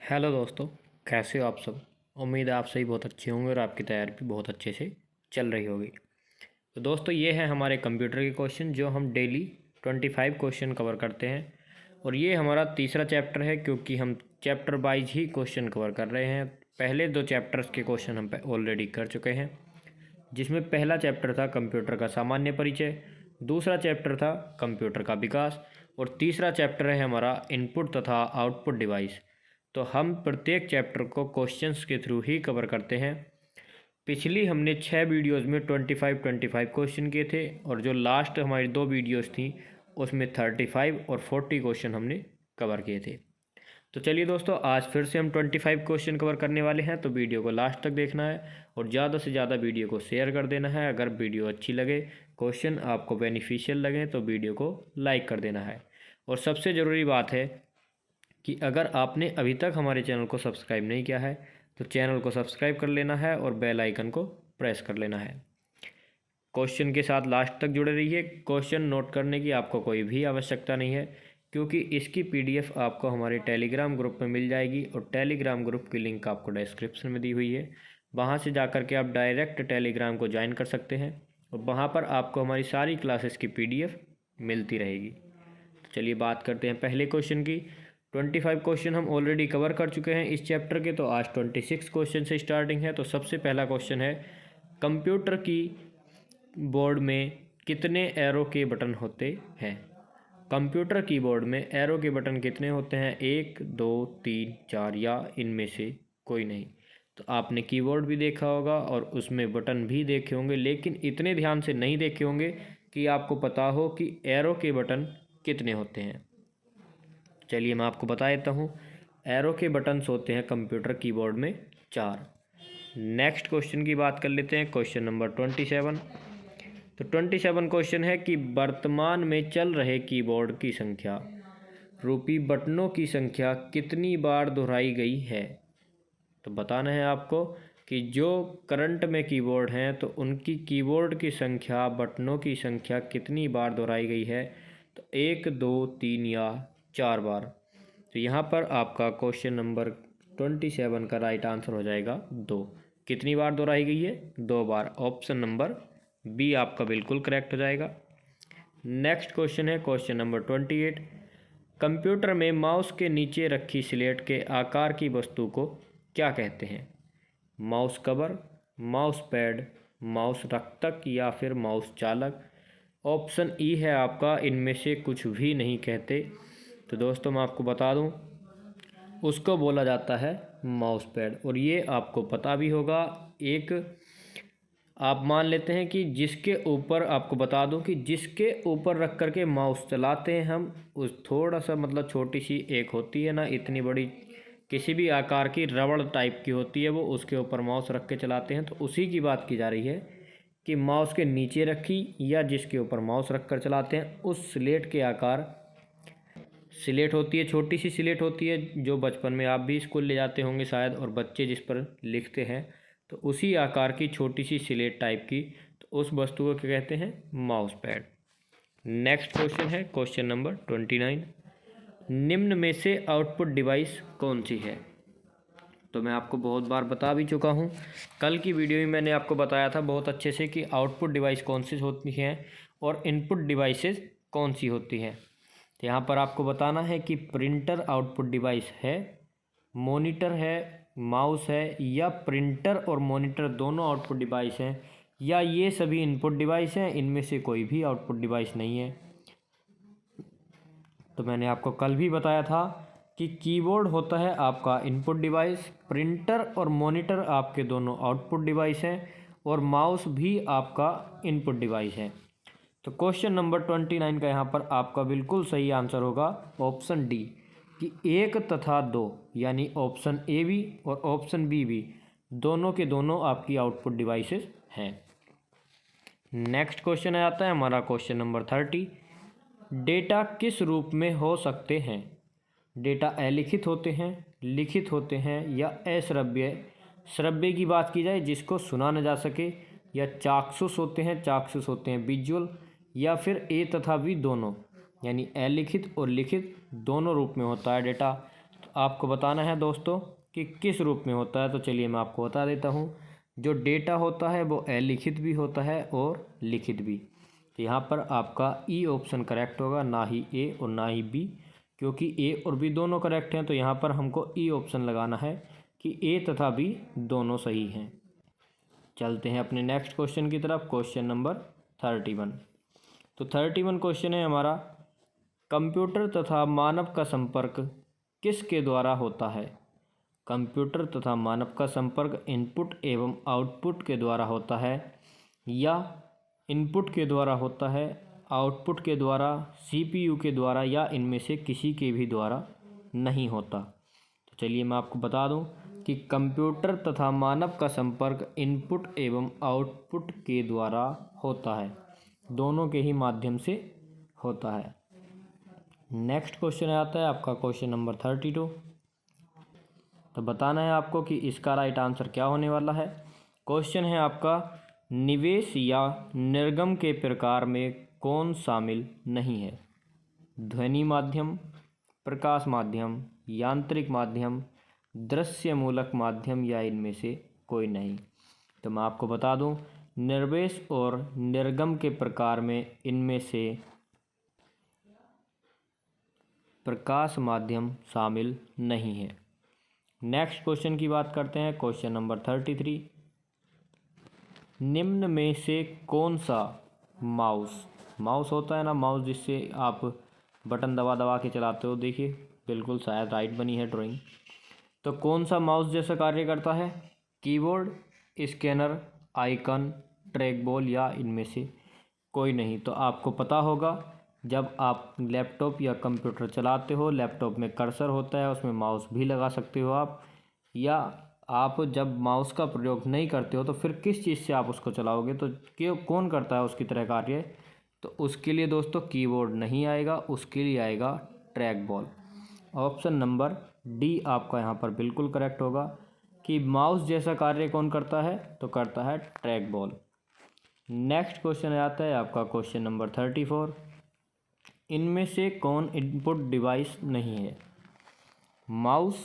Hello दोस्तों, कैसे हो आप सब। उम्मीद है आप सही बहुत अच्छे होंगे और आपकी तैयारी भी बहुत अच्छे से चल रही होगी। तो दोस्तों, ये है हमारे कंप्यूटर के क्वेश्चन जो हम डेली 25 क्वेश्चन कवर करते हैं। और ये हमारा तीसरा चैप्टर है, क्योंकि हम चैप्टर वाइज ही क्वेश्चन कवर कर रहे हैं। पहले 2 चैप्टर्स के क्वेश्चन हम ऑलरेडी कर चुके हैं, जिसमें पहला चैप्टर था कंप्यूटर का सामान्य परिचय, दूसरा चैप्टर था कंप्यूटर का विकास और तीसरा चैप्टर है हमारा इनपुट तथा आउटपुट डिवाइस। तो हम प्रत्येक चैप्टर को क्वेश्चंस के थ्रू ही कवर करते हैं। पिछली हमने 6 वीडियोस में 25 क्वेश्चन किए थे, और जो लास्ट हमारी 2 वीडियोस थी उसमें 35 और 40 क्वेश्चन हमने कवर किए थे। तो चलिए दोस्तों, आज फिर से हम 25 क्वेश्चन कवर करने वाले हैं। तो वीडियो को लास्ट तक देखना है और ज़्यादा से ज़्यादा वीडियो को शेयर कर देना है। अगर वीडियो अच्छी लगे, क्वेश्चन आपको बेनिफिशियल लगे, तो वीडियो को लाइक कर देना है। और सबसे ज़रूरी बात है कि अगर आपने अभी तक हमारे चैनल को सब्सक्राइब नहीं किया है तो चैनल को सब्सक्राइब कर लेना है और बेल आइकन को प्रेस कर लेना है। क्वेश्चन के साथ लास्ट तक जुड़े रहिए। क्वेश्चन नोट करने की आपको कोई भी आवश्यकता नहीं है, क्योंकि इसकी पीडीएफ आपको हमारे टेलीग्राम ग्रुप में मिल जाएगी और टेलीग्राम ग्रुप की लिंक आपको डिस्क्रिप्शन में दी हुई है। वहाँ से जाकर के आप डायरेक्ट टेलीग्राम को ज्वाइन कर सकते हैं और वहाँ पर आपको हमारी सारी क्लासेस की पीडीएफ मिलती रहेगी। तो चलिए बात करते हैं पहले क्वेश्चन की। 25 क्वेश्चन हम ऑलरेडी कवर कर चुके हैं इस चैप्टर के, तो आज 26 क्वेश्चन से स्टार्टिंग है। तो सबसे पहला क्वेश्चन है, कंप्यूटर की बोर्ड में कितने एरो के बटन होते हैं। कंप्यूटर कीबोर्ड में एरो के बटन कितने होते हैं? 1, 2, 3, 4 या इनमें से कोई नहीं। तो आपने कीबोर्ड भी देखा होगा और उसमें बटन भी देखे होंगे, लेकिन इतने ध्यान से नहीं देखे होंगे कि आपको पता हो कि एरो के बटन कितने होते हैं। चलिए मैं आपको बता देता हूँ। एरो के बटन्स होते हैं कंप्यूटर कीबोर्ड में 4। नेक्स्ट क्वेश्चन की बात कर लेते हैं, क्वेश्चन नंबर 27। तो 27 क्वेश्चन है कि वर्तमान में चल रहे कीबोर्ड की संख्या रूपी बटनों की संख्या कितनी बार दोहराई गई है। तो बताना है आपको कि जो करंट में कीबोर्ड हैं तो उनकी कीबोर्ड की संख्या, बटनों की संख्या कितनी बार दोहराई गई है। तो 1, 2, 3 या 4 बार। तो यहाँ पर आपका क्वेश्चन नंबर 27 का राइट आंसर हो जाएगा 2। कितनी बार दोहराई गई है? 2 बार। ऑप्शन नंबर बी आपका बिल्कुल करेक्ट हो जाएगा। नेक्स्ट क्वेश्चन है क्वेश्चन नंबर 28। कंप्यूटर में माउस के नीचे रखी स्लेट के आकार की वस्तु को क्या कहते हैं? Mouse cover, mouse pad, mouse रक्षक या फिर माउस चालक। ऑप्शन ई है आपका इनमें से कुछ भी नहीं कहते। तो दोस्तों मैं आपको बता दूं, उसको बोला जाता है माउस पैड, और ये आपको पता भी होगा। एक आप मान लेते हैं कि जिसके ऊपर, आपको बता दूं कि जिसके ऊपर रख कर के माउस चलाते हैं हम, उस थोड़ा सा मतलब छोटी सी एक होती है ना, इतनी बड़ी किसी भी आकार की रबड़ टाइप की होती है, वो उसके ऊपर माउस रख के चलाते हैं। तो उसी की बात की जा रही है कि माउस के नीचे रखी या जिसके ऊपर माउस रख कर चलाते हैं, उस स्लेट के आकार, स्लेट होती है, छोटी सी स्लेट होती है, जो बचपन में आप भी स्कूल ले जाते होंगे शायद, और बच्चे जिस पर लिखते हैं, तो उसी आकार की छोटी सी स्लेट टाइप की, तो उस वस्तु को क्या कहते हैं? Mouse pad. नेक्स्ट क्वेश्चन है क्वेश्चन नंबर 29। निम्न में से आउटपुट डिवाइस कौन सी है? तो मैं आपको बहुत बार बता भी चुका हूँ, कल की वीडियो में मैंने आपको बताया था बहुत अच्छे से कि आउटपुट डिवाइस कौन सी होती हैं और इनपुट डिवाइसेस कौन सी होती हैं। तो यहाँ पर आपको बताना है कि प्रिंटर आउटपुट डिवाइस है, मॉनिटर है, माउस है, या प्रिंटर और मॉनिटर दोनों आउटपुट डिवाइस हैं, या ये सभी इनपुट डिवाइस हैं, इनमें से कोई भी आउटपुट डिवाइस नहीं है। तो मैंने आपको कल भी बताया था कि कीबोर्ड होता है आपका इनपुट डिवाइस, प्रिंटर और मॉनिटर आपके दोनों आउटपुट डिवाइस हैं, और माउस भी आपका इनपुट डिवाइस है। तो क्वेश्चन नंबर 29 का यहाँ पर आपका बिल्कुल सही आंसर होगा ऑप्शन डी, कि 1 तथा 2, यानी ऑप्शन ए भी और ऑप्शन बी भी, दोनों के दोनों आपकी आउटपुट डिवाइसेस हैं। नेक्स्ट क्वेश्चन आता है हमारा क्वेश्चन नंबर 30। डेटा किस रूप में हो सकते हैं? डेटा अलिखित होते हैं, लिखित होते हैं, या अश्रव्य, श्रव्य की बात की जाए जिसको सुना न जा सके, या चाक्षुष होते हैं, चाक्षुष होते हैं विजुअल, या फिर ए तथा बी दोनों, यानी अलिखित और लिखित दोनों रूप में होता है डेटा। तो आपको बताना है दोस्तों कि किस रूप में होता है। तो चलिए मैं आपको बता देता हूँ। जो डेटा होता है वो अलिखित भी होता है और लिखित भी। तो यहाँ पर आपका ई ऑप्शन करेक्ट होगा, ना ही ए और ना ही बी, क्योंकि ए और बी दोनों करेक्ट हैं। तो यहाँ पर हमको ई ऑप्शन लगाना है कि ए तथा बी दोनों सही हैं। चलते हैं अपने नेक्स्ट क्वेश्चन की तरफ, क्वेश्चन नंबर 31। तो 31 क्वेश्चन है हमारा, कंप्यूटर तथा मानव का संपर्क किसके द्वारा होता है। कंप्यूटर तथा मानव का संपर्क इनपुट एवं आउटपुट के द्वारा होता है, या इनपुट के द्वारा होता है, आउटपुट के द्वारा, सीपीयू के द्वारा, या इनमें से किसी के भी द्वारा नहीं होता। तो चलिए मैं आपको बता दूं कि कंप्यूटर तथा मानव का संपर्क इनपुट एवं आउटपुट के द्वारा होता है, दोनों के ही माध्यम से होता है। नेक्स्ट क्वेश्चन आता है आपका क्वेश्चन नंबर 32। तो बताना है आपको कि इसका राइट आंसर क्या होने वाला है। क्वेश्चन है आपका, निवेश या निर्गम के प्रकार में कौन शामिल नहीं है। ध्वनि माध्यम, प्रकाश माध्यम, यांत्रिक माध्यम, दृश्य मूलक माध्यम, या इनमें से कोई नहीं। तो मैं आपको बता दूं, निर्वेश और निर्गम के प्रकार में इनमें से प्रकाश माध्यम शामिल नहीं है। नेक्स्ट क्वेश्चन की बात करते हैं, क्वेश्चन नंबर 33। निम्न में से कौन सा माउस होता है ना, माउस जिससे आप बटन दबा दबा के चलाते हो, देखिए बिल्कुल शायद राइट बनी है ड्राइंग। तो कौन सा माउस जैसा कार्य करता है। Keyboard, scanner, icon, track ball, या इनमें से कोई नहीं। तो आपको पता होगा, जब आप लैपटॉप या कंप्यूटर चलाते हो, लैपटॉप में कर्सर होता है, उसमें माउस भी लगा सकते हो आप, या आप जब माउस का प्रयोग नहीं करते हो तो फिर किस चीज़ से आप उसको चलाओगे। तो क्यों, कौन करता है उसकी तरह कार्य। तो उसके लिए दोस्तों कीबोर्ड नहीं आएगा, उसके लिए आएगा track ball. Option number D आपका यहाँ पर बिल्कुल करेक्ट होगा कि माउस जैसा कार्य कौन करता है, तो करता है ट्रैक बॉल। नेक्स्ट क्वेश्चन आता है आपका क्वेश्चन नंबर 34। इनमें से कौन इनपुट डिवाइस नहीं है। Mouse,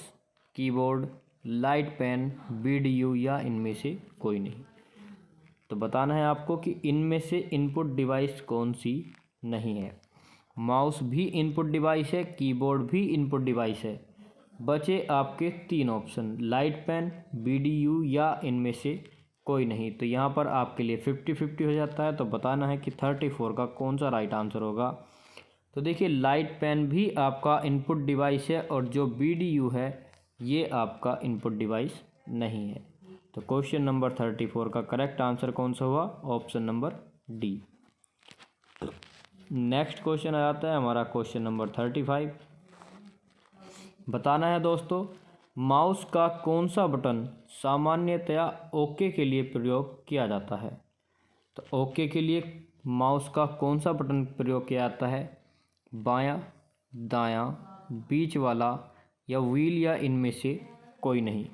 keyboard, light pen, video, या इनमें से कोई नहीं। तो बताना है आपको कि इनमें से इनपुट डिवाइस कौन सी नहीं है। माउस भी इनपुट डिवाइस है, कीबोर्ड भी इनपुट डिवाइस है। बचे आपके 3 ऑप्शन, लाइट पेन, वीडियो, या इनमें से कोई नहीं। तो यहाँ पर आपके लिए 50-50 हो जाता है। तो बताना है कि 34 का कौन सा राइट आंसर होगा। तो देखिए, लाइट पेन भी आपका इनपुट डिवाइस है, और जो वीडियो है ये आपका इनपुट डिवाइस नहीं है। तो क्वेश्चन नंबर 34 का करेक्ट आंसर कौन सा हुआ, option number D. Next question आता है हमारा क्वेश्चन नंबर 35। बताना है दोस्तों, माउस का कौन सा बटन सामान्यतया ओके के लिए प्रयोग किया जाता है। तो ओके के लिए माउस का कौन सा बटन प्रयोग किया जाता है। बायां, दायां, बीच वाला, या व्हील, या इनमें से कोई नहीं।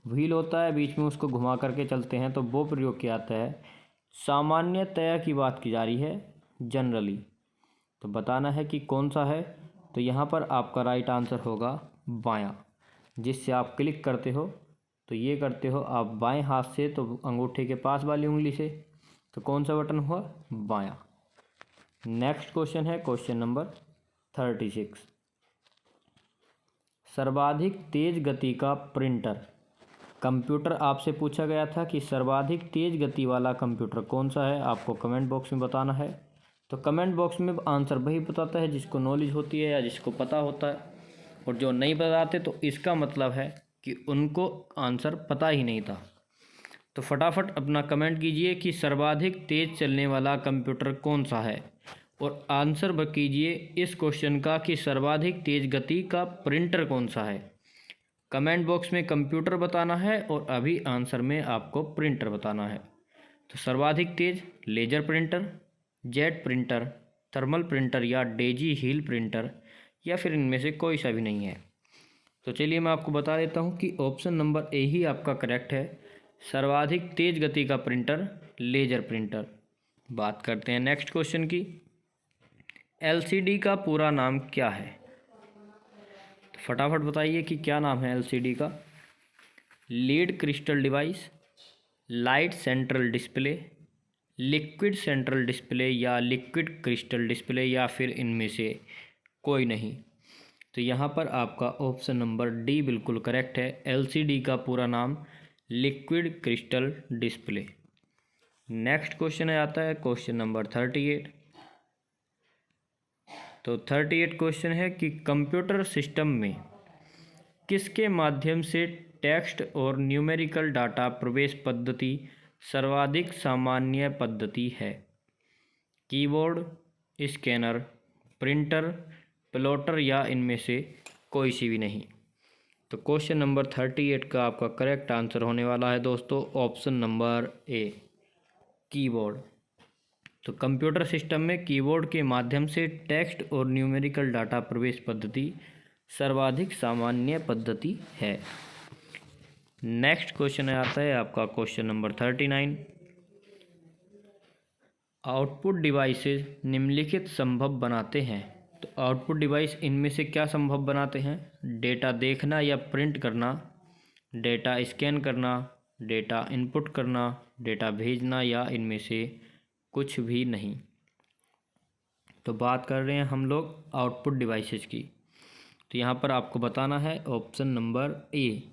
व्हील होता है, बीच में उसको घुमा करके चलते हैं, तो वो प्रयोग किया जाता है। सामान्यतया की बात की जा रही है, जनरली। तो बताना है कि कौन सा है। तो यहाँ पर आपका राइट आंसर होगा बायां, जिससे आप क्लिक करते हो। तो ये करते हो आप बाएं हाथ से, तो अंगूठे के पास वाली उंगली से। तो कौन सा बटन हुआ, बायां। नेक्स्ट क्वेश्चन है क्वेश्चन नंबर 36। सर्वाधिक तेज गति का प्रिंटर। कंप्यूटर आपसे पूछा गया था कि सर्वाधिक तेज गति वाला कंप्यूटर कौन सा है, आपको कमेंट बॉक्स में बताना है। तो कमेंट बॉक्स में आंसर वही बताता है जिसको नॉलेज होती है या जिसको पता होता है, और जो नहीं बताते तो इसका मतलब है कि उनको आंसर पता ही नहीं था। तो फटाफट अपना कमेंट कीजिए कि सर्वाधिक तेज चलने वाला कंप्यूटर कौन सा है, और आंसर कीजिए इस क्वेश्चन का कि सर्वाधिक तेज गति का प्रिंटर कौन सा है। कमेंट बॉक्स में कंप्यूटर बताना है और अभी आंसर में आपको प्रिंटर बताना है। तो सर्वाधिक तेज laser printer, jet printer, thermal printer, या डेजी हील प्रिंटर, या फिर इनमें से कोई सा भी नहीं है। तो चलिए मैं आपको बता देता हूँ कि ऑप्शन नंबर ए ही आपका करेक्ट है। सर्वाधिक तेज गति का प्रिंटर लेजर प्रिंटर। बात करते हैं नेक्स्ट क्वेश्चन की। एलसीडी का पूरा नाम क्या है। फटाफट बताइए कि क्या नाम है एलसीडी का। Lead crystal device, light central display, liquid central display या लिक्विड क्रिस्टल डिस्प्ले, या फिर इनमें से कोई नहीं। तो यहाँ पर आपका ऑप्शन नंबर डी बिल्कुल करेक्ट है। एलसीडी का पूरा नाम liquid crystal display. Next question आता है क्वेश्चन नंबर 38। तो 38 क्वेश्चन है कि कंप्यूटर सिस्टम में किसके माध्यम से टेक्स्ट और न्यूमेरिकल डाटा प्रवेश पद्धति सर्वाधिक सामान्य पद्धति है। कीबोर्ड, स्कैनर, प्रिंटर, प्लॉटर या इनमें से कोई सी भी नहीं। तो क्वेश्चन नंबर 38 का आपका करेक्ट आंसर होने वाला है दोस्तों ऑप्शन नंबर ए, कीबोर्ड। तो कंप्यूटर सिस्टम में कीबोर्ड के माध्यम से टेक्स्ट और न्यूमेरिकल डाटा प्रवेश पद्धति सर्वाधिक सामान्य पद्धति है। नेक्स्ट क्वेश्चन आता है आपका क्वेश्चन नंबर 39। आउटपुट डिवाइसेस निम्नलिखित संभव बनाते हैं। तो आउटपुट डिवाइस इनमें से क्या संभव बनाते हैं? डेटा देखना या प्रिंट करना, डेटा स्कैन करना, डेटा इनपुट करना, डेटा भेजना, या इनमें से कुछ भी नहीं। तो बात कर रहे हैं हम लोग आउटपुट डिवाइसेस की। तो यहाँ पर आपको बताना है option number A.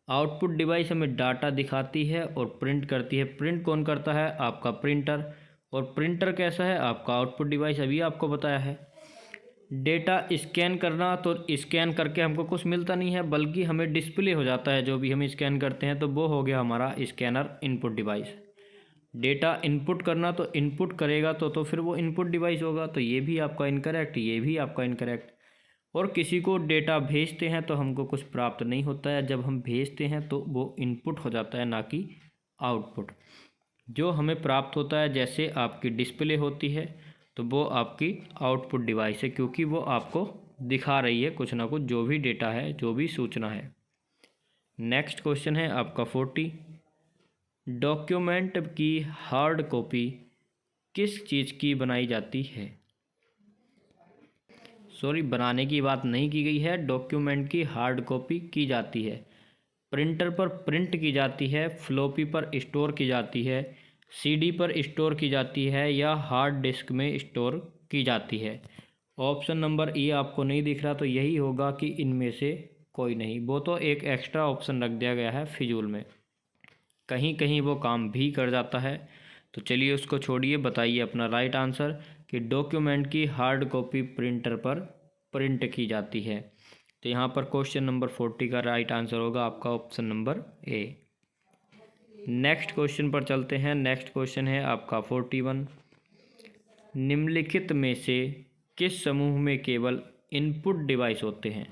Output device हमें डाटा दिखाती है और प्रिंट करती है। प्रिंट कौन करता है? आपका प्रिंटर। और प्रिंटर कैसा है? आपका आउटपुट डिवाइस, अभी आपको बताया है। डेटा स्कैन करना, तो स्कैन करके हमको कुछ मिलता नहीं है बल्कि हमें डिस्प्ले हो जाता है जो भी हम स्कैन करते हैं, तो वो हो गया हमारा scanner input device. Data input करना, तो इनपुट करेगा तो फिर वो इनपुट डिवाइस होगा। तो ये भी आपका इनकरेक्ट, ये भी आपका इनकरेक्ट। और किसी को डेटा भेजते हैं तो हमको कुछ प्राप्त नहीं होता है, जब हम भेजते हैं तो वो इनपुट हो जाता है, ना कि आउटपुट। जो हमें प्राप्त होता है, जैसे आपकी डिस्प्ले होती है, तो वो आपकी आउटपुट डिवाइस है, क्योंकि वो आपको दिखा रही है कुछ ना कुछ, जो भी डेटा है, जो भी सूचना है। नेक्स्ट क्वेश्चन है आपका 40। डॉक्यूमेंट की हार्ड कॉपी किस चीज़ की बनाई जाती है? सॉरी, बनाने की बात नहीं की गई है। डॉक्यूमेंट की हार्ड कॉपी की जाती है। प्रिंटर पर प्रिंट की जाती है, फ्लॉपी पर स्टोर की जाती है, सीडी पर स्टोर की जाती है, या हार्ड डिस्क में स्टोर की जाती है। ऑप्शन नंबर ए आपको नहीं दिख रहा, तो यही होगा कि इनमें से कोई नहीं। वो तो एक एक्स्ट्रा ऑप्शन रख दिया गया है फिजूल में, कहीं कहीं वो काम भी कर जाता है। तो चलिए उसको छोड़िए, बताइए अपना राइट आंसर कि डॉक्यूमेंट की हार्ड कॉपी प्रिंटर पर प्रिंट की जाती है। तो यहाँ पर क्वेश्चन नंबर 40 का राइट आंसर होगा आपका option number A. Next question पर चलते हैं। नेक्स्ट क्वेश्चन है आपका 41। निम्नलिखित में से किस समूह में केवल इनपुट डिवाइस होते हैं?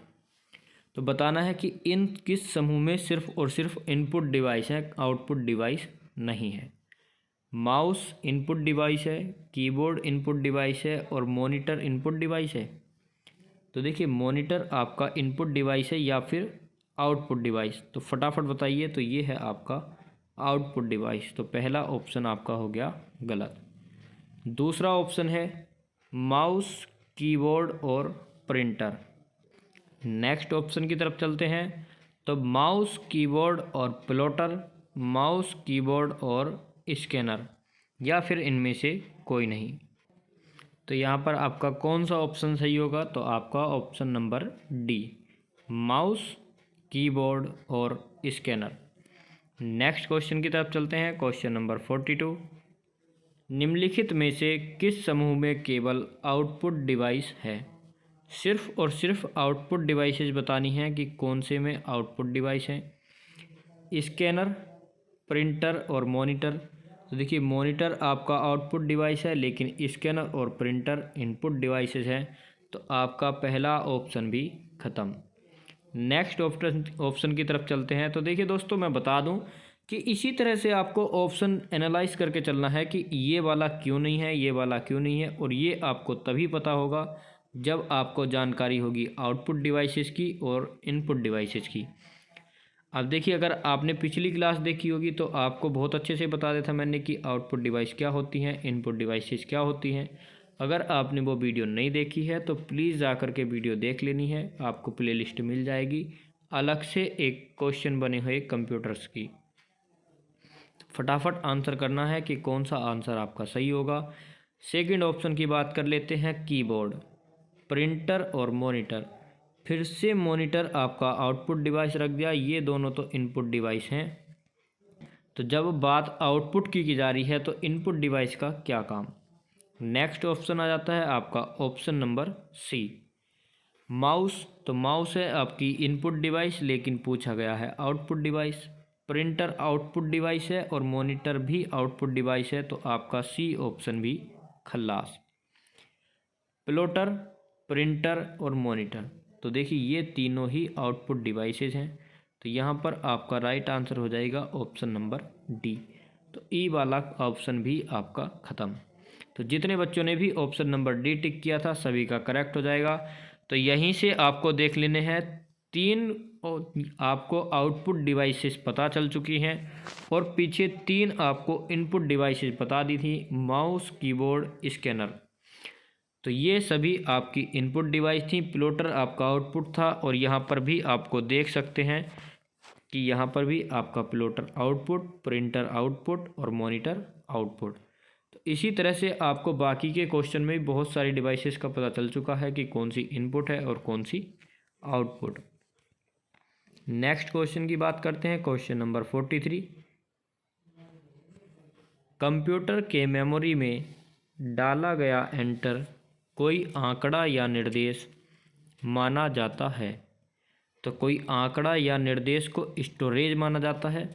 तो बताना है कि इन किस समूह में सिर्फ और सिर्फ इनपुट डिवाइस है, आउटपुट डिवाइस नहीं है। माउस इनपुट डिवाइस है, कीबोर्ड इनपुट डिवाइस है, और मॉनिटर इनपुट डिवाइस है। तो देखिए, मॉनिटर आपका इनपुट डिवाइस है या फिर आउटपुट डिवाइस? तो फटाफट बताइए। तो ये है आपका आउटपुट डिवाइस। तो पहला ऑप्शन आपका हो गया गलत। दूसरा ऑप्शन है माउस, कीबोर्ड और प्रिंटर। नेक्स्ट ऑप्शन की तरफ चलते हैं। तो माउस, कीबोर्ड और प्लॉटर, माउस, कीबोर्ड और स्कैनर, या फिर इनमें से कोई नहीं। तो यहाँ पर आपका कौन सा ऑप्शन सही होगा? तो आपका option number D, mouse, keyboard और स्कैनर। नेक्स्ट क्वेश्चन की तरफ चलते हैं। Question number 42। निम्नलिखित में से किस समूह में केवल आउटपुट डिवाइस है? सिर्फ और सिर्फ आउटपुट डिवाइसेज बतानी है कि कौन से में आउटपुट डिवाइस हैं। स्कैनर, प्रिंटर और मॉनिटर। तो देखिए, मॉनिटर आपका आउटपुट डिवाइस है, लेकिन स्कैनर और प्रिंटर इनपुट डिवाइसेज हैं। तो आपका पहला ऑप्शन भी ख़त्म। नेक्स्ट ऑप्शन की तरफ चलते हैं। तो देखिए दोस्तों, मैं बता दूं कि इसी तरह से आपको ऑप्शन एनालाइज करके चलना है कि ये वाला क्यों नहीं है, ये वाला क्यों नहीं है, और ये आपको तभी पता होगा जब आपको जानकारी होगी आउटपुट डिवाइसेस की और इनपुट डिवाइसेस की। अब देखिए, अगर आपने पिछली क्लास देखी होगी तो आपको बहुत अच्छे से बता दिया था मैंने कि आउटपुट डिवाइस क्या होती हैं, इनपुट डिवाइसेस क्या होती हैं। अगर आपने वो वीडियो नहीं देखी है तो प्लीज़ जाकर के वीडियो देख लेनी है, आपको प्लेलिस्ट मिल जाएगी अलग से एक क्वेश्चन बने हुए कंप्यूटर्स की। फटाफट आंसर करना है कि कौन सा आंसर आपका सही होगा। सेकंड ऑप्शन की बात कर लेते हैं, कीबोर्ड, प्रिंटर और मॉनिटर। फिर से मॉनिटर आपका आउटपुट डिवाइस रख दिया, ये दोनों तो इनपुट डिवाइस हैं। तो जब बात आउटपुट की जा रही है तो इनपुट डिवाइस का क्या काम। नेक्स्ट ऑप्शन आ जाता है आपका ऑप्शन नंबर सी, माउस। तो माउस है आपकी इनपुट डिवाइस, लेकिन पूछा गया है output device. Printer output device है और मॉनिटर भी आउटपुट डिवाइस है, तो आपका सी ऑप्शन भी खल्लास। प्लॉटर, प्रिंटर और मॉनिटर, तो देखिए ये तीनों ही आउटपुट डिवाइसेस हैं, तो यहाँ पर आपका राइट आंसर हो जाएगा ऑप्शन नंबर डी। तो ई वाला ऑप्शन भी आपका ख़त्म। तो जितने बच्चों ने भी ऑप्शन नंबर डी टिक किया था सभी का करेक्ट हो जाएगा। तो यहीं से आपको देख लेने हैं, तीन आपको आउटपुट डिवाइसेस पता चल चुकी हैं और पीछे तीन आपको इनपुट डिवाइसेस बता दी थी, माउस, कीबोर्ड, स्कैनर। तो ये सभी आपकी इनपुट डिवाइस थी, प्लॉटर आपका आउटपुट था। और यहाँ पर भी आपको देख सकते हैं कि यहाँ पर भी आपका प्लॉटर आउटपुट, प्रिंटर आउटपुट और मॉनिटर आउटपुट। तो इसी तरह से आपको बाकी के क्वेश्चन में भी बहुत सारी डिवाइसेस का पता चल चुका है कि कौन सी इनपुट है और कौन सी आउटपुट। नेक्स्ट क्वेश्चन की बात करते हैं, क्वेश्चन नंबर 43। कंप्यूटर के मेमोरी में डाला गया एंटर कोई आंकड़ा या निर्देश माना जाता है। तो कोई आंकड़ा या निर्देश को स्टोरेज माना जाता है,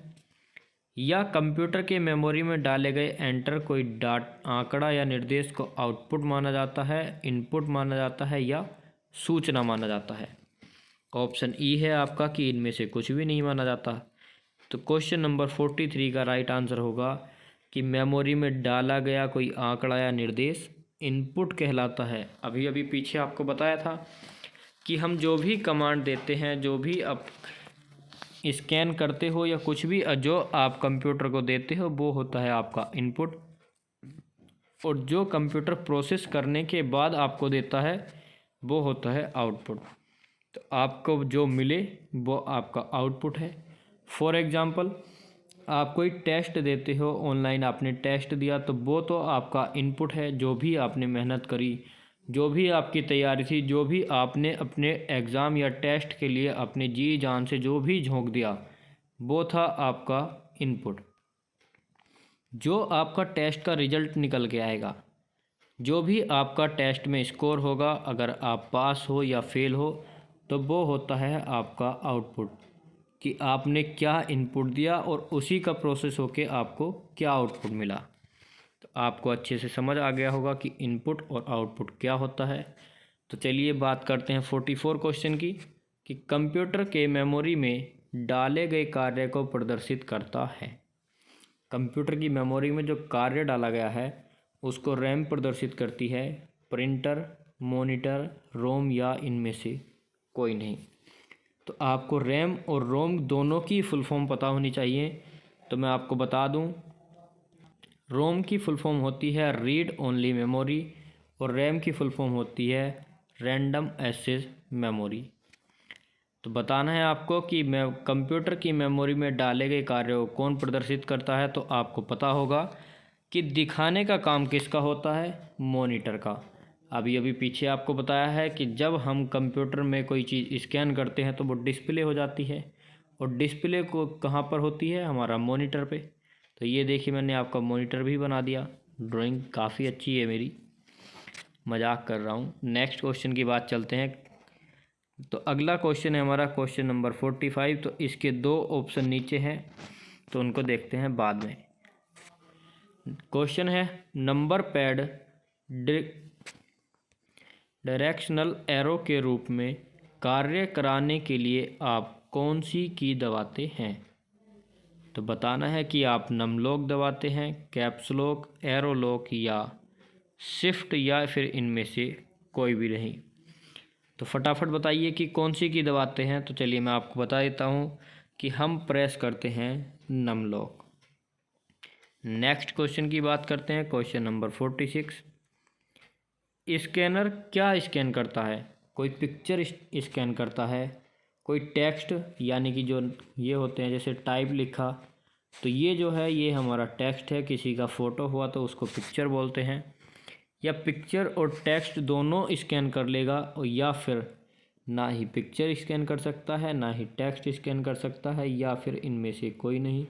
या कंप्यूटर के मेमोरी में डाले गए एंटर कोई आंकड़ा या निर्देश को आउटपुट माना जाता है, इनपुट माना जाता है या सूचना माना जाता है। ऑप्शन ई है आपका कि इनमें से कुछ भी नहीं माना जाता। तो क्वेश्चन नंबर 43 का राइट आंसर होगा कि मेमोरी में डाला गया कोई आंकड़ा या निर्देश इनपुट कहलाता है। अभी अभी पीछे आपको बताया था कि हम जो भी कमांड देते हैं, जो भी आप स्कैन करते हो या कुछ भी जो आप कंप्यूटर को देते हो वो होता है आपका इनपुट, और जो कंप्यूटर प्रोसेस करने के बाद आपको देता है वो होता है आउटपुट। तो आपको जो मिले वो आपका आउटपुट है। फॉर एग्ज़ाम्पल आप कोई टेस्ट देते हो, ऑनलाइन आपने टेस्ट दिया, तो वो तो आपका इनपुट है, जो भी आपने मेहनत करी, जो भी आपकी तैयारी थी, जो भी आपने अपने एग्ज़ाम या टेस्ट के लिए अपने जी जान से जो भी झोंक दिया वो था आपका इनपुट। जो आपका टेस्ट का रिज़ल्ट निकल के आएगा, जो भी आपका टेस्ट में स्कोर होगा, अगर आप पास हो या फेल हो, तो वो होता है आपका आउटपुट, कि आपने क्या इनपुट दिया और उसी का प्रोसेस होके आपको क्या आउटपुट मिला। तो आपको अच्छे से समझ आ गया होगा कि इनपुट और आउटपुट क्या होता है। तो चलिए बात करते हैं 44 क्वेश्चन की, कि कंप्यूटर के मेमोरी में डाले गए कार्य को प्रदर्शित करता है। कंप्यूटर की मेमोरी में जो कार्य डाला गया है उसको रैम प्रदर्शित करती है, प्रिंटर, मॉनिटर, रोम या इनमें से कोई नहीं। तो आपको रैम और रोम दोनों की फुल फॉर्म पता होनी चाहिए। तो मैं आपको बता दूं, रोम की फुल फॉर्म होती है रीड ओनली मेमोरी और रैम की फुल फॉर्म होती है रैंडम एक्सेस मेमोरी। तो बताना है आपको कि मैं कंप्यूटर की मेमोरी में डाले गए कार्य को कौन प्रदर्शित करता है। तो आपको पता होगा कि दिखाने का काम किसका होता है, मॉनिटर का। अभी अभी पीछे आपको बताया है कि जब हम कंप्यूटर में कोई चीज़ स्कैन करते हैं तो वो डिस्प्ले हो जाती है, और डिस्प्ले को कहाँ पर होती है, हमारा मॉनिटर पे। तो ये देखिए मैंने आपका मॉनिटर भी बना दिया। ड्राइंग काफ़ी अच्छी है मेरी, मजाक कर रहा हूँ। नेक्स्ट क्वेश्चन की बात चलते हैं। तो अगला क्वेश्चन है हमारा क्वेश्चन नंबर 45। तो इसके दो ऑप्शन नीचे हैं, तो उनको देखते हैं बाद में। क्वेश्चन है, नंबर पैड डायरेक्शनल एरो के रूप में कार्य कराने के लिए आप कौन सी की दबाते हैं। तो बताना है कि आप नम लॉक दबाते हैं, कैप्स लॉक, एरो लॉक या शिफ्ट, या फिर इनमें से कोई भी नहीं। तो फटाफट बताइए कि कौन सी की दबाते हैं। तो चलिए मैं आपको बता देता हूँ कि हम प्रेस करते हैं नम लॉक। नेक्स्ट क्वेश्चन की बात करते हैं, क्वेश्चन नंबर 46। स्कैनर क्या स्कैन करता है? कोई पिक्चर स्कैन करता है, कोई टेक्स्ट यानी कि जो ये होते हैं जैसे टाइप लिखा, तो ये जो है ये हमारा टेक्स्ट है। किसी का फ़ोटो हुआ तो उसको पिक्चर बोलते हैं। या पिक्चर और टेक्स्ट दोनों स्कैन कर लेगा, और या फिर ना ही पिक्चर स्कैन कर सकता है ना ही टेक्स्ट स्कैन कर सकता है, या फिर इनमें से कोई नहीं।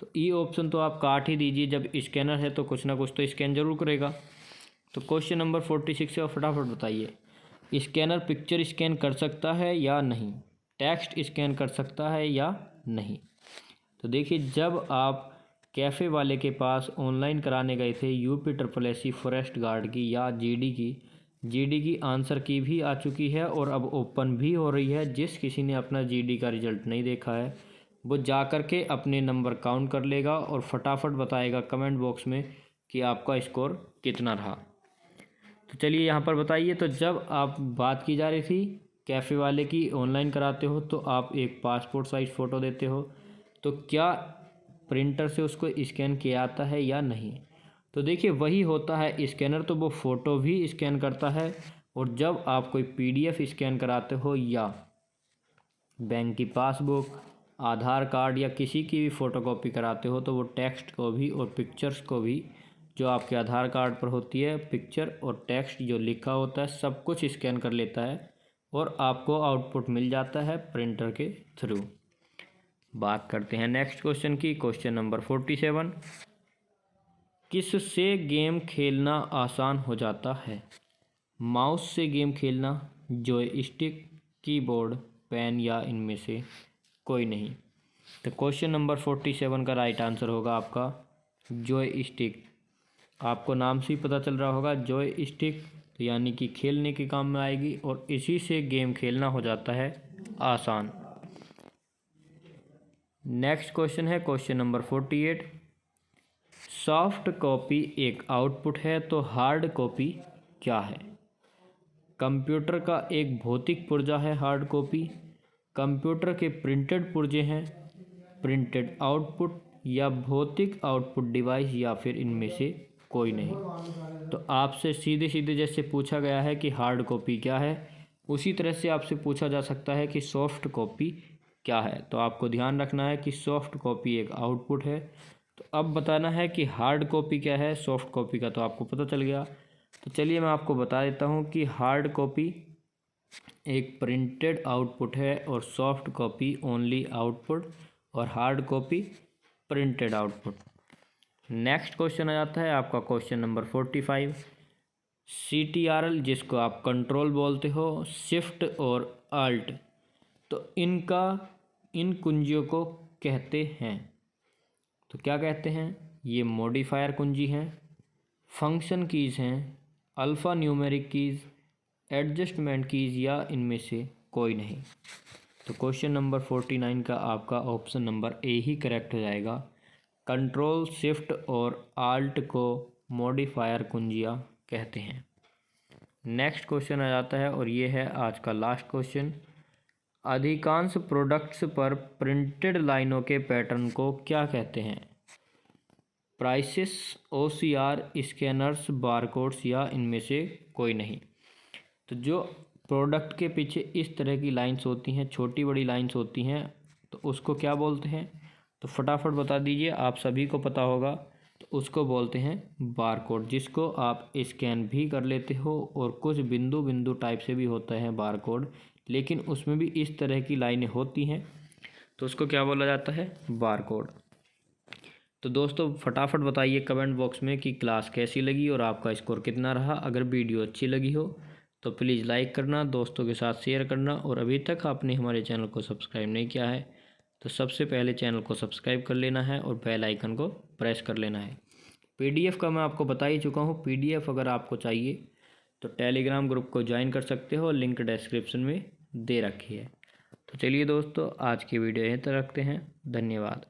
तो ई ऑप्शन तो आप काट ही दीजिए, जब स्कैनर है तो कुछ ना कुछ तो स्कैन जरूर करेगा। तो क्वेश्चन नंबर 46 है और फटाफट बताइए, स्कैनर पिक्चर स्कैन कर सकता है या नहीं, टेक्स्ट स्कैन कर सकता है या नहीं। तो देखिए, जब आप कैफ़े वाले के पास ऑनलाइन कराने गए थे UPSSC फॉरेस्ट गार्ड की या जीडी की आंसर की भी आ चुकी है और अब ओपन भी हो रही है। जिस किसी ने अपना जीडी का रिजल्ट नहीं देखा है वो जा कर के अपने नंबर काउंट कर लेगा और फटाफट बताएगा कमेंट बॉक्स में कि आपका स्कोर कितना रहा। तो चलिए यहाँ पर बताइए, तो जब आप बात की जा रही थी कैफ़े वाले की ऑनलाइन कराते हो तो आप एक पासपोर्ट साइज़ फ़ोटो देते हो, तो क्या प्रिंटर से उसको स्कैन किया जाता है या नहीं? तो देखिए, वही होता है स्कैनर, तो वो फ़ोटो भी स्कैन करता है। और जब आप कोई PDF स्कैन कराते हो या बैंक की पासबुक, आधार कार्ड या किसी की भी फ़ोटोकॉपी कराते हो, तो वो टेक्स्ट को भी और पिक्चर्स को भी, जो आपके आधार कार्ड पर होती है पिक्चर और टेक्स्ट जो लिखा होता है, सब कुछ स्कैन कर लेता है और आपको आउटपुट मिल जाता है प्रिंटर के थ्रू। बात करते हैं नेक्स्ट क्वेश्चन की। क्वेश्चन नंबर 47, किससे गेम खेलना आसान हो जाता है? माउस से गेम खेलना, जॉयस्टिक, कीबोर्ड, पेन या इनमें से कोई नहीं। तो क्वेश्चन नंबर 47 का राइट आंसर होगा आपका जॉयस्टिक। आपको नाम से ही पता चल रहा होगा जॉयस्टिक, तो यानी कि खेलने के काम में आएगी और इसी से गेम खेलना हो जाता है आसान। नेक्स्ट क्वेश्चन है क्वेश्चन नंबर 48, सॉफ्ट कॉपी एक आउटपुट है तो हार्ड कॉपी क्या है? कंप्यूटर का एक भौतिक पुर्जा है हार्ड कॉपी, कंप्यूटर के प्रिंटेड पुर्जे हैं प्रिंटेड आउटपुट, या भौतिक आउटपुट डिवाइस, या फिर इनमें से कोई नहीं। तो आपसे सीधे सीधे जैसे पूछा गया है कि हार्ड कॉपी क्या है, उसी तरह से आपसे पूछा जा सकता है कि सॉफ्ट कॉपी क्या है। तो आपको ध्यान रखना है कि सॉफ्ट कॉपी एक आउटपुट है। तो अब बताना है कि हार्ड कॉपी क्या है। सॉफ्ट कॉपी का तो आपको पता चल गया, तो चलिए मैं आपको बता देता हूँ कि हार्ड कॉपी एक प्रिंटेड आउटपुट है और सॉफ्ट कॉपी ओनली आउटपुट और hard copy printed output. Next question आ जाता है आपका क्वेश्चन नंबर 45, CTRL जिसको आप कंट्रोल बोलते हो, शिफ्ट और अल्ट, तो इन कुंजियों को कहते हैं, तो क्या कहते हैं? ये मॉडिफायर कुंजी हैं, फंक्शन कीज़ हैं, alpha numeric keys, adjustment keys, या इनमें से कोई नहीं। तो क्वेश्चन नंबर 49 का आपका option number A he correct हो जाएगा। कंट्रोल, शिफ्ट और आल्ट को मॉडिफायर कुंजियाँ कहते हैं। नेक्स्ट क्वेश्चन आ जाता है और ये है आज का लास्ट क्वेश्चन, अधिकांश प्रोडक्ट्स पर प्रिंटेड लाइनों के पैटर्न को क्या कहते हैं? प्राइसेस, OCR, स्कैनर्स, बारकोड्स, या इनमें से कोई नहीं। तो जो प्रोडक्ट के पीछे इस तरह की लाइंस होती हैं, छोटी बड़ी लाइंस होती हैं, तो उसको क्या बोलते हैं? तो फटाफट बता दीजिए, आप सभी को पता होगा। तो उसको बोलते हैं बारकोड, जिसको आप स्कैन भी कर लेते हो और कुछ बिंदु बिंदु टाइप से भी होता है बारकोड, लेकिन उसमें भी इस तरह की लाइनें होती हैं, तो उसको क्या बोला जाता है? बारकोड। तो दोस्तों फटाफट बताइए कमेंट बॉक्स में कि क्लास कैसी लगी और आपका स्कोर कितना रहा। अगर वीडियो अच्छी लगी हो तो प्लीज़ लाइक करना, दोस्तों के साथ शेयर करना, और अभी तक आपने हमारे चैनल को सब्सक्राइब नहीं किया है तो सबसे पहले चैनल को सब्सक्राइब कर लेना है और बेल आइकन को प्रेस कर लेना है। PDF का मैं आपको बता ही चुका हूँ, PDF अगर आपको चाहिए तो टेलीग्राम ग्रुप को ज्वाइन कर सकते हो, लिंक डिस्क्रिप्शन में दे रखी है। तो चलिए दोस्तों, आज की वीडियो यहीं तक रखते हैं। धन्यवाद।